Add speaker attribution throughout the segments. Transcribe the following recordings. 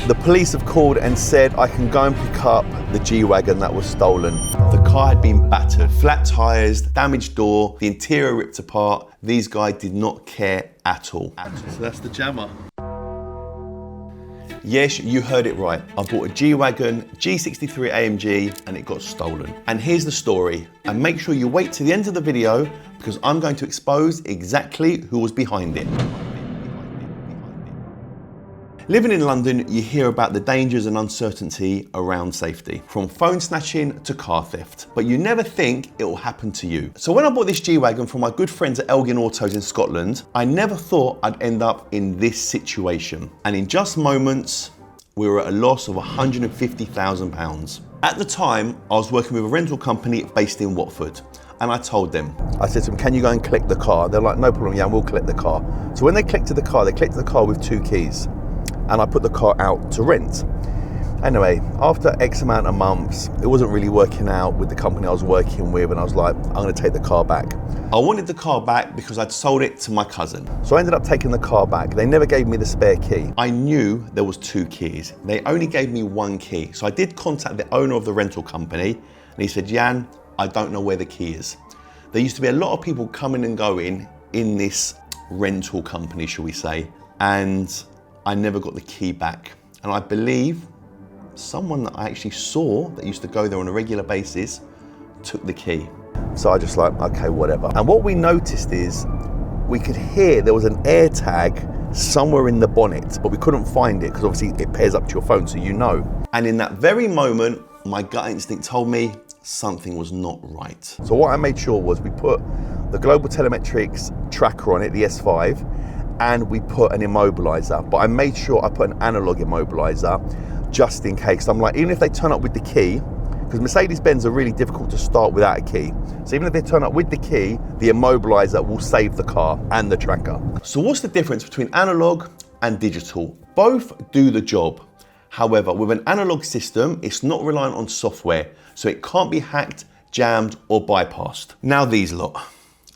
Speaker 1: The police have called and said I can go and pick up the G-Wagon that was stolen. The car had been battered, flat tyres, damaged door, the interior ripped apart. These guys did not care at all.
Speaker 2: So that's the jammer.
Speaker 1: Yes, you heard it right. I bought a G-Wagon G63 AMG and it got stolen. And here's the story. And make sure you wait to the end of the video because I'm going to expose exactly who was behind it. Living in London, you hear about the dangers and uncertainty around safety, from phone snatching to car theft, but you never think it will happen to you. So when I bought this G-Wagon from my good friends at Elgin Autos in Scotland, I never thought I'd end up in this situation. And in just moments, we were at a loss of £150,000. At the time, I was working with a rental company based in Watford. And I told them, I said to them, can you go and collect the car? They're like, no problem, yeah, we'll collect the car. So when they collected the car with 2 keys. And I put the car out to rent. Anyway, after X amount of months, it wasn't really working out with the company I was working with, and I was like, I'm gonna take the car back. I wanted the car back because I'd sold it to my cousin. So I ended up taking the car back. They never gave me the spare key. I knew there was 2 keys. They only gave me 1 key. So I did contact the owner of the rental company, and he said, Jan, I don't know where the key is. There used to be a lot of people coming and going in this rental company, shall we say, and I never got the key back. And I believe someone that I actually saw that used to go there on a regular basis took the key. So I just like, okay, whatever. And what we noticed is we could hear there was an air tag somewhere in the bonnet, but we couldn't find it because obviously it pairs up to your phone, so you know. And in that very moment, my gut instinct told me something was not right. So what I made sure was we put the Global Telemetrics tracker on it, the S5, and we put an immobilizer, but I made sure I put an analog immobilizer just in case. I'm like, even if they turn up with the key, because Mercedes-Benz are really difficult to start without a key. So even if they turn up with the key, the immobilizer will save the car and the tracker. So what's the difference between analog and digital? Both do the job. However, with an analog system, it's not reliant on software, so it can't be hacked, jammed, or bypassed. Now these lot.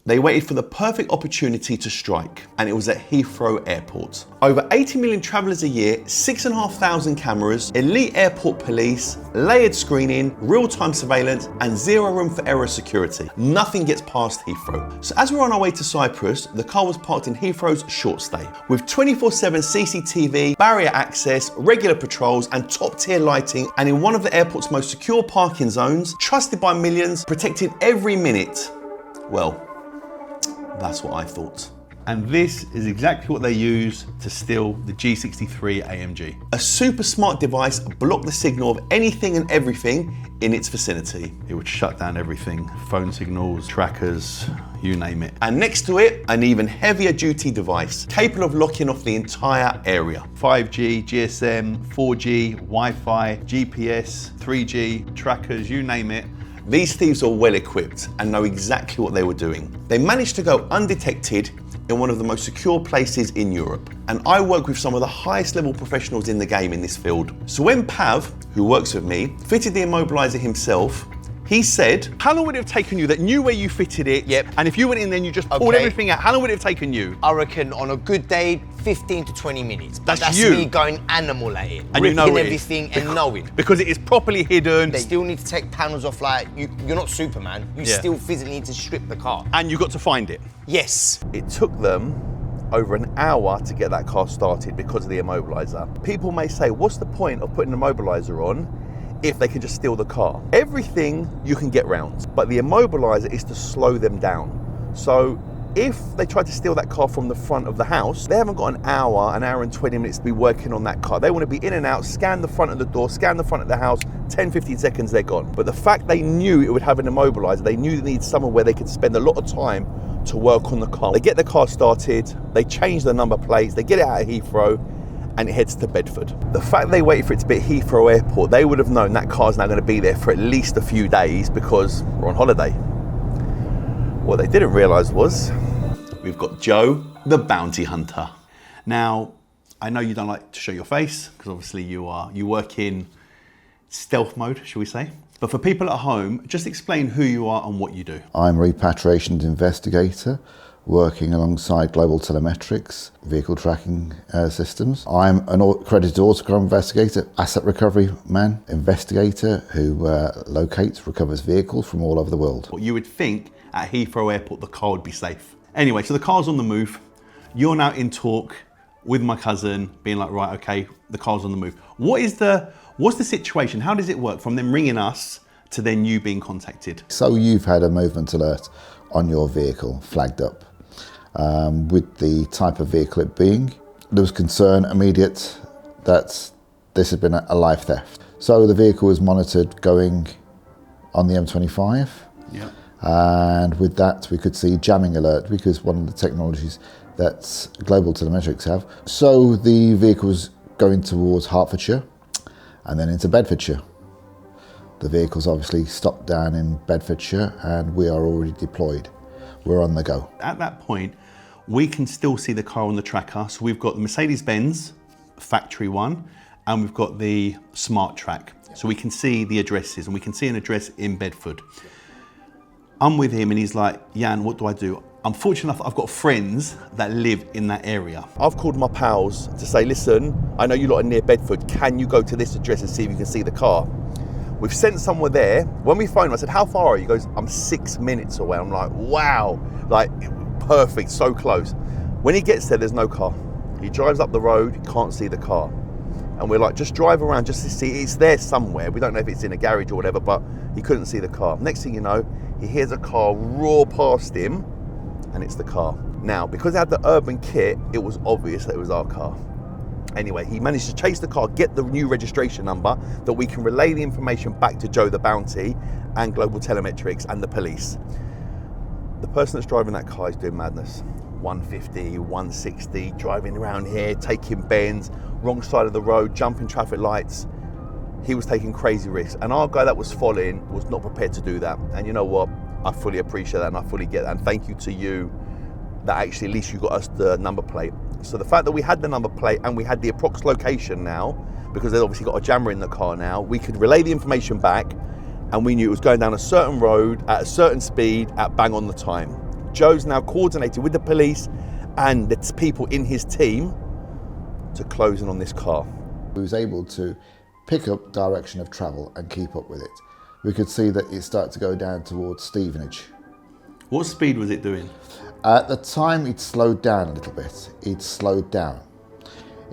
Speaker 1: They waited for the perfect opportunity to strike, and it was at Heathrow Airport. Over 80 million travellers a year, 6,500 cameras, elite airport police, layered screening, real-time surveillance, and 0 room for error security. Nothing gets past Heathrow. So as we're on our way to Cyprus, the car was parked in Heathrow's short stay, with 24/7 CCTV, barrier access, regular patrols, and top-tier lighting, and in one of the airport's most secure parking zones, trusted by millions, protected every minute. Well, that's what I thought.
Speaker 2: And this is exactly what they use to steal the G63 AMG.
Speaker 1: A super smart device blocked the signal of anything and everything in its vicinity.
Speaker 2: It would shut down everything, phone signals, trackers, you name it.
Speaker 1: And next to it, an even heavier duty device, capable of locking off the entire area.
Speaker 2: 5G, GSM, 4G, Wi-Fi, GPS, 3G, trackers, you name it.
Speaker 1: These thieves are well equipped and know exactly what they were doing. They managed to go undetected in one of the most secure places in Europe. And I work with some of the highest level professionals in the game in this field. So when Pav, who works with me, fitted the immobilizer himself, he said,
Speaker 2: how long would it have taken you that knew where you fitted it?
Speaker 3: Yep.
Speaker 2: And if you went in there and you just pulled everything out, how long would it have taken you?
Speaker 3: I reckon on a good day, 15 to 20 minutes. But that's
Speaker 2: you.
Speaker 3: me going animal at it.
Speaker 2: And you know
Speaker 3: ripping
Speaker 2: it
Speaker 3: everything and knowing.
Speaker 2: Because it is properly hidden.
Speaker 3: They still need to take panels off, like, you're not Superman. You still physically need to strip the car.
Speaker 2: And you got to find it.
Speaker 3: Yes.
Speaker 1: it took them over an hour to get that car started because of the immobilizer. People may say, what's the point of putting an immobilizer on if they can just steal the car? Everything you can get round, but the immobilizer is to slow them down. So if they try to steal that car from the front of the house, they haven't got an hour and 20 minutes to be working on that car. They want to be in and out, scan the front of the door, scan the front of the house, 10, 15 seconds, they're gone. But the fact they knew it would have an immobilizer, they knew they needed somewhere where they could spend a lot of time to work on the car. They get the car started, they change the number plates, they get it out of Heathrow, and it heads to Bedford. The fact they waited for it to be at Heathrow Airport, they would have known that car's now going to be there for at least a few days because we're on holiday. What they didn't realise was, we've got Joe, the bounty hunter.
Speaker 2: Now, I know you don't like to show your face because obviously you work in stealth mode, shall we say? But for people at home, just explain who you are and what you do.
Speaker 4: I'm a repatriations investigator. working alongside Global Telemetrics, vehicle tracking systems. I'm an accredited autocar investigator, asset recovery man, investigator who locates, recovers vehicles from all over the world.
Speaker 2: What you would think at Heathrow Airport, the car would be safe. Anyway, so the car's on the move. You're now in talk with my cousin, being like, right, okay, the car's on the move. What's the situation? How does it work from them ringing us to then you being contacted?
Speaker 4: So you've had a movement alert on your vehicle flagged up with the type of vehicle it being. There was concern immediate that this had been a live theft. So the vehicle was monitored going on the M25.
Speaker 2: Yeah.
Speaker 4: And with that, we could see jamming alert, because one of the technologies that Global Telemetrics have. So the vehicle was going towards Hertfordshire and then into Bedfordshire. The vehicle's obviously stopped down in Bedfordshire and we are already deployed. We're on the go.
Speaker 2: At that point, we can still see the car on the tracker. So we've got the Mercedes-Benz factory one, and we've got the Smart Track. So we can see the addresses, and we can see an address in Bedford. I'm with him and he's like, Jan, what do I do? I'm fortunate enough, I've got friends that live in that area.
Speaker 1: I've called my pals to say, listen, I know you lot are near Bedford. Can you go to this address and see if you can see the car? We've sent someone there. When we phoned him, I said, how far are you? He goes, I'm 6 minutes away. I'm like, wow, like perfect, so close. When he gets there, there's no car. He drives up the road, he can't see the car. And we're like, just drive around just to see, it's there somewhere. We don't know if it's in a garage or whatever, but he couldn't see the car. Next thing you know, he hears a car roar past him, and it's the car. Now, because it had the urban kit, it was obvious that it was our car. Anyway, he managed to chase the car, get the new registration number, that we can relay the information back to Joe the Bounty and Global Telemetrics and the police. The person that's driving that car is doing madness. 150, 160, driving around here, taking bends, wrong side of the road, jumping traffic lights. He was taking crazy risks. And our guy that was following was not prepared to do that. And you know what? I fully appreciate that and I fully get that. And thank you to you that actually at least you got us the number plate. So the fact that we had the number plate and we had the approx location now, because they've obviously got a jammer in the car now, we could relay the information back and we knew it was going down a certain road at a certain speed at bang on the time. Joe's now coordinated with the police and the people in his team to close in on this car.
Speaker 4: We was able to pick up direction of travel and keep up with it. We could see that it started to go down towards Stevenage.
Speaker 2: What speed was it doing?
Speaker 4: At the time, it slowed down a little bit. It slowed down.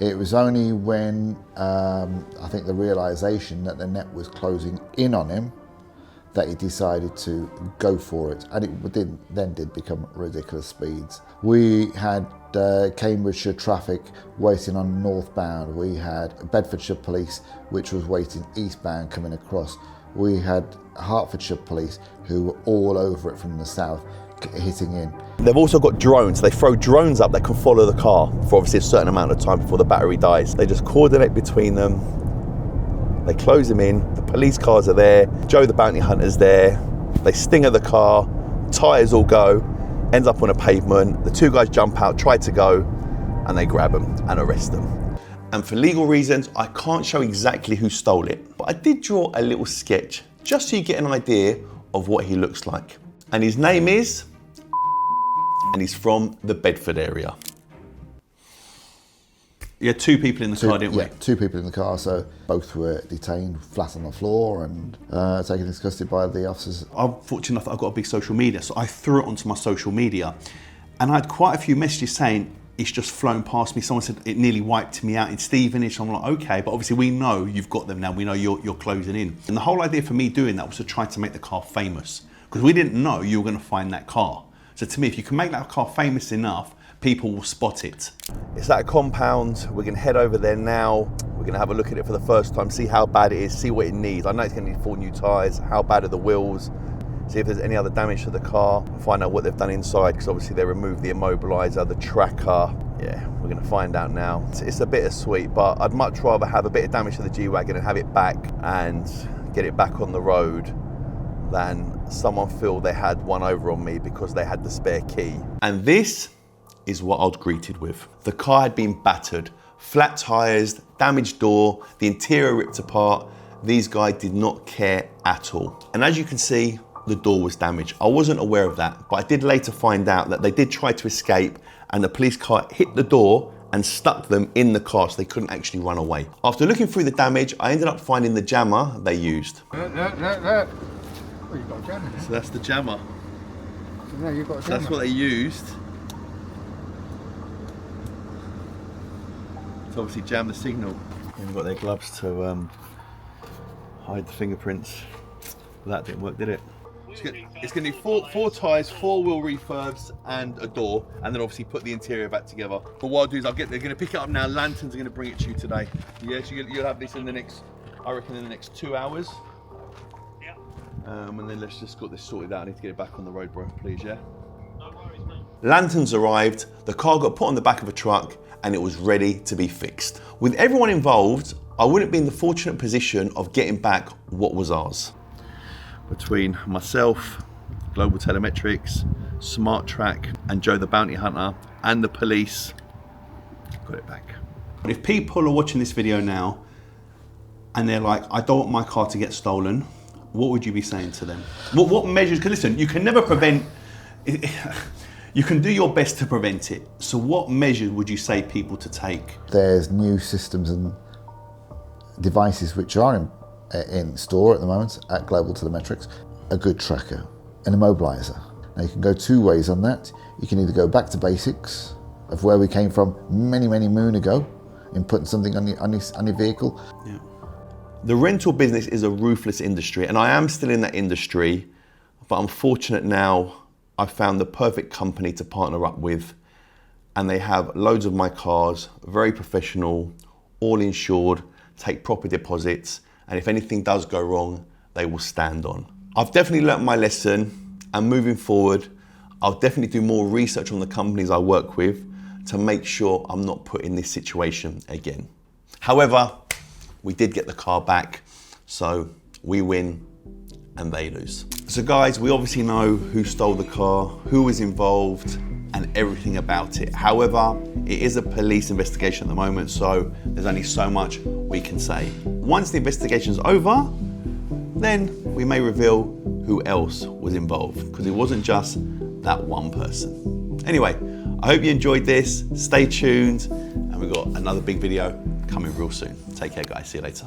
Speaker 4: It was only when I think the realization that the net was closing in on him that he decided to go for it, and it did become ridiculous speeds. We had Cambridgeshire traffic waiting on northbound. We had Bedfordshire police, which was waiting eastbound coming across. We had Hertfordshire police who were all over it from the south, hitting in.
Speaker 1: They've also got drones. They throw drones up that can follow the car for obviously a certain amount of time before the battery dies. They just coordinate between them. They close him in, the police cars are there, Joe the Bounty Hunter's there, they stinger the car, tyres all go, ends up on a pavement, the two guys jump out, try to go, and they grab him and arrest them. And for legal reasons, I can't show exactly who stole it, but I did draw a little sketch, just so you get an idea of what he looks like. And his name is, and he's from the Bedford area.
Speaker 2: You had two people in the car, didn't we?
Speaker 4: Yeah, two people in the car, so both were detained flat on the floor and taken into custody by the officers.
Speaker 2: I'm fortunate enough that I've got a big social media, so I threw it onto my social media. And I had quite a few messages saying, it's just flown past me. Someone said it nearly wiped me out in Stevenage. I'm like, okay, but obviously we know you've got them now. We know you're closing in. And the whole idea for me doing that was to try to make the car famous, because we didn't know you were going to find that car. So to me, if you can make that car famous enough, people will spot it.
Speaker 1: It's at a compound. We're going to head over there now. We're going to have a look at it for the first time, see how bad it is, see what it needs. I know it's going to need 4 new tyres. How bad are the wheels? See if there's any other damage to the car. Find out what they've done inside, because obviously they removed the immobiliser, the tracker. Yeah, we're going to find out now. It's a bittersweet, but I'd much rather have a bit of damage to the G-Wagon and have it back and get it back on the road than someone feel they had one over on me because they had the spare key. And this is what I was greeted with. The car had been battered, flat tyres, damaged door, the interior ripped apart. These guys did not care at all. And as you can see, the door was damaged. I wasn't aware of that, but I did later find out that they did try to escape and the police car hit the door and stuck them in the car so they couldn't actually run away. After looking through the damage, I ended up finding the jammer they used.
Speaker 5: Look. Well, you've got a jammer there.
Speaker 2: So that's the jammer.
Speaker 5: So now you've got a
Speaker 2: So
Speaker 5: jammer.
Speaker 2: that's what they used to obviously jam the signal. And they've got their gloves to hide the fingerprints. But that didn't work, did it? It's going to be four tyres, 4-wheel refurbs, and a door, and then obviously put the interior back together. But what I'll do is they're going to pick it up now. Lanterns are going to bring it to you today. Yeah, so you'll have this in the next, I reckon, in the next 2 hours.
Speaker 6: Yeah.
Speaker 2: And then let's just get this sorted out. I need to get it back on the road, bro, please, yeah?
Speaker 6: No worries, mate.
Speaker 1: Lanterns arrived, the car got put on the back of a truck, and it was ready to be fixed. With everyone involved, I wouldn't be in the fortunate position of getting back what was ours.
Speaker 2: Between myself, Global Telemetrics, Smart Track, and Joe the Bounty Hunter, and the police, got it back. If people are watching this video now and they're like, I don't want my car to get stolen, what would you be saying to them? What measures, because listen, you can never prevent, you can do your best to prevent it. So what measures would you say people to take?
Speaker 4: There's new systems and devices which are in store at the moment at Global Telemetrics, a good tracker, an immobiliser. Now you can go 2 ways on that. You can either go back to basics of where we came from many moon ago in putting something on your vehicle.
Speaker 2: Yeah.
Speaker 1: The rental business is a ruthless industry, and I am still in that industry, but I'm fortunate now I found the perfect company to partner up with, and they have loads of my cars, very professional, all insured, take proper deposits, and if anything does go wrong, they will stand on. I've definitely learnt my lesson, and moving forward, I'll definitely do more research on the companies I work with to make sure I'm not put in this situation again. However, we did get the car back, so we win and they lose. So guys, we obviously know who stole the car, who was involved, and everything about it. However, it is a police investigation at the moment, so there's only so much we can say. Once the investigation's over, then we may reveal who else was involved, because it wasn't just that one person. Anyway, I hope you enjoyed this. Stay tuned, and we've got another big video coming real soon. Take care, guys. See you later.